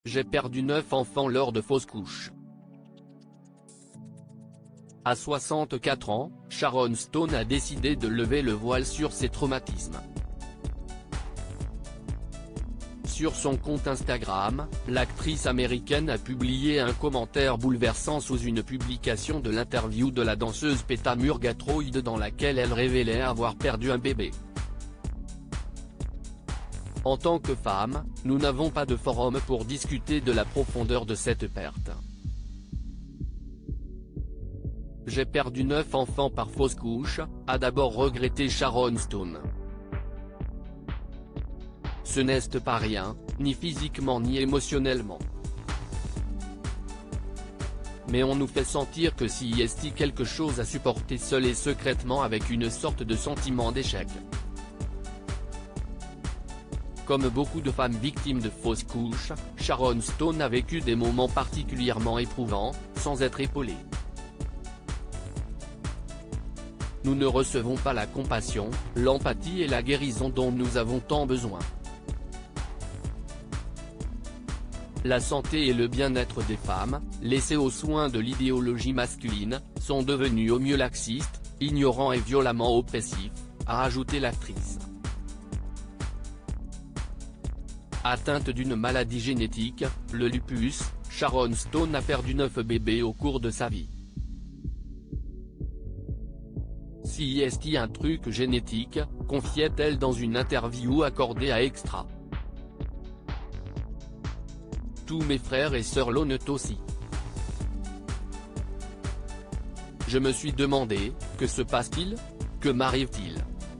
J'ai perdu 9 enfants lors de fausses couches. À 64 ans, Sharon Stone a décidé de lever le voile sur ses traumatismes. Sur son compte Instagram, l'actrice américaine a publié un commentaire bouleversant sous une publication de l'interview de la danseuse Peta Murgatroyd dans laquelle elle révélait avoir perdu un bébé. En tant que femme, nous n'avons pas de forum pour discuter de la profondeur de cette perte. J'ai perdu 9 enfants par fausse couche, a d'abord regretté Sharon Stone. Ce n'est pas rien, ni physiquement ni émotionnellement. Mais on nous fait sentir que s'il y a quelque chose à supporter seul et secrètement avec une sorte de sentiment d'échec. Comme beaucoup de femmes victimes de fausses couches, Sharon Stone a vécu des moments particulièrement éprouvants, sans être épaulée. Nous ne recevons pas la compassion, l'empathie et la guérison dont nous avons tant besoin. La santé et le bien-être des femmes, laissées aux soins de l'idéologie masculine, sont devenus au mieux laxistes, ignorants et violemment oppressifs, a ajouté l'actrice. Atteinte d'une maladie génétique, le lupus, Sharon Stone a perdu 9 bébés au cours de sa vie. Si est un truc génétique, confiait-elle dans une interview accordée à Extra. Tous mes frères et sœurs l'ont aussi. Je me suis demandé, que se passe-t-il? Que m'arrive-t-il?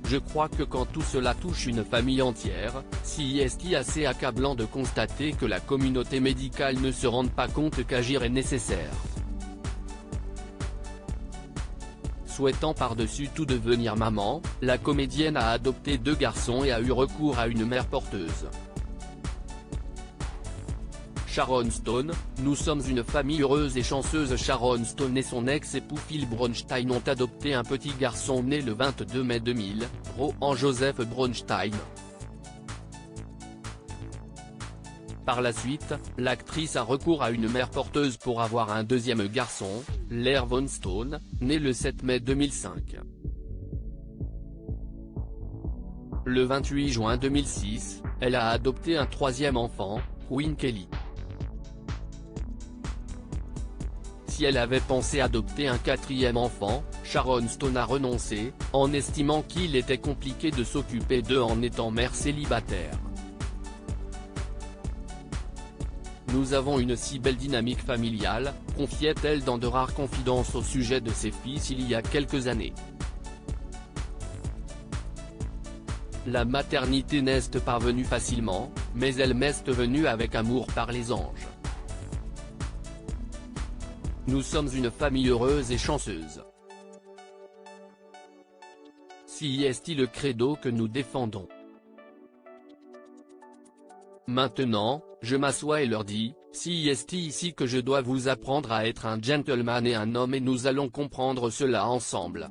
Je crois que quand tout cela touche une famille entière, si est assez accablant de constater que la communauté médicale ne se rende pas compte qu'agir est nécessaire. Souhaitant par-dessus tout devenir maman, la comédienne a adopté 2 garçons et a eu recours à une mère porteuse. Sharon Stone, nous sommes une famille heureuse et chanceuse. Sharon Stone et son ex-époux Phil Bronstein ont adopté un petit garçon né le 22 mai 2000, Rohan Joseph Bronstein. Par la suite, l'actrice a recours à une mère porteuse pour avoir un deuxième garçon, Laird Von Stone, né le 7 mai 2005. Le 28 juin 2006, elle a adopté un troisième enfant, Quinn Kelly. Si elle avait pensé adopter un 4e enfant, Sharon Stone a renoncé, en estimant qu'il était compliqué de s'occuper d'eux en étant mère célibataire. Nous avons une si belle dynamique familiale, confiait-elle dans de rares confidences au sujet de ses fils il y a quelques années. La maternité n'est pas venue facilement, mais elle m'est venue avec amour par les anges. Nous sommes une famille heureuse et chanceuse. Si est le credo que nous défendons. Maintenant, je m'assois et leur dis, si est ici que je dois vous apprendre à être un gentleman et un homme et nous allons comprendre cela ensemble.